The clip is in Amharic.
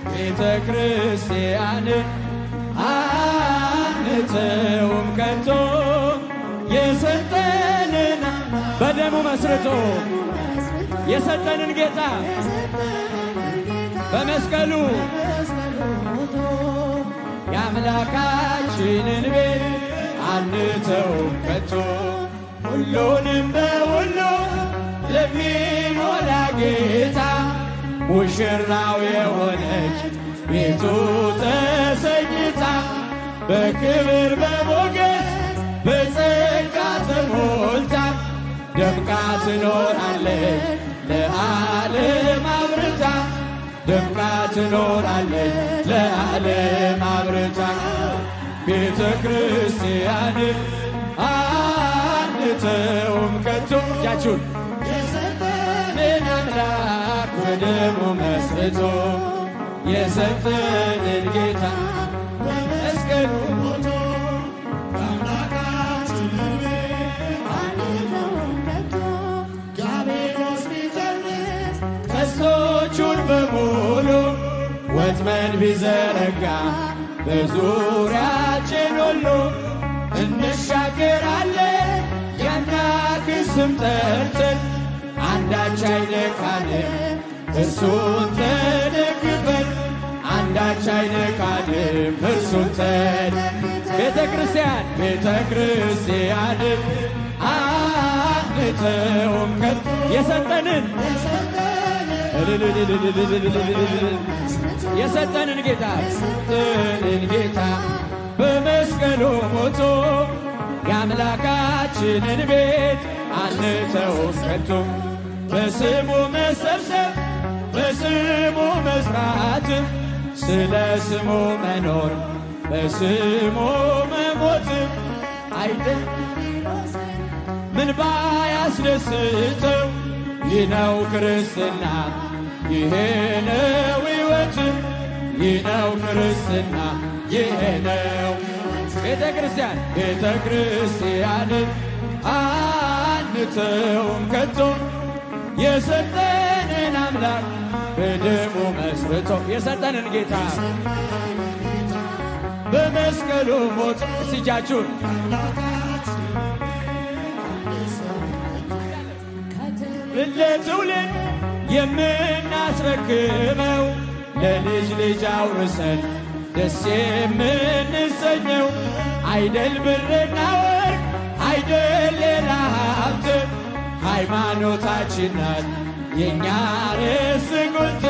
ቤተ ክርስቲያንን አንተውም ከቶ የሰጠንን በደሙ መስርቶ የሰጠንን ጌታ በመስቀሉ የአምላካችንን ቤት አንተውም ከቶ ሁሉንም በሁሉ ለሚሞላ ጌታ ሙሽራው የሆነች ቤቱ ተሰኝታ በክብር በሞገስ በጸጋ ተሞልታ ደምቃ ትኖራለች ለዓለም አብርታ ደምቃ ትኖራለች ለዓለም አብርታ ቤተ ክርስቲያን አንተውም ከቶ እጃችሁን የሰጠንን አምላክ በደሙ መስርቶ የሰጠንን ጌታ በመስቀሉ ሞቶ አምላካችንን አንተውም ከቶ ዲያብሎስ ቢጨርስ ቀስቶቹን በሙሉ ወጥመድ ቢዘረጋ በዙሪያችን ሁሉ እንሻገራለን የአምላክን ስም ጠርተን አንዳች አይነካንም እርሱን ተደግፈን አንዳች አይነካንም እርሱን ቤተ ክርስቲያንን አንተውም ከቶ የሰጠንን ጌታ በመስቀሉ ሞቶ የአምላካችንን ቤት አንተውም ከቶ በስሙ መሰብሰብ በስሙ መስራት ስለ ስሙ መኖር በስሙ መሞት አይደል ምን ባያስደስተው ይህ ነው ክርስትና ይሄ ነው ሕይወት ይህ ነው ክርስትና ይሄ ነው ቤተ ክርስቲያንን አንተውም ከቶ የሰጠንን አምላክ በደሙ መስርቶ የሰጠንን ጌታ በመስቀሉ ሞት ሲጃችሁን ለትውልድ የምናስረክበው ለልጅ ልጅ አውርሰን ደስ የምንሰኘው አይደል ብርና ወርቅ አይደል ሌላ ሀብት ሃይማኖታችን ናት የእኛ ርስ ጉልት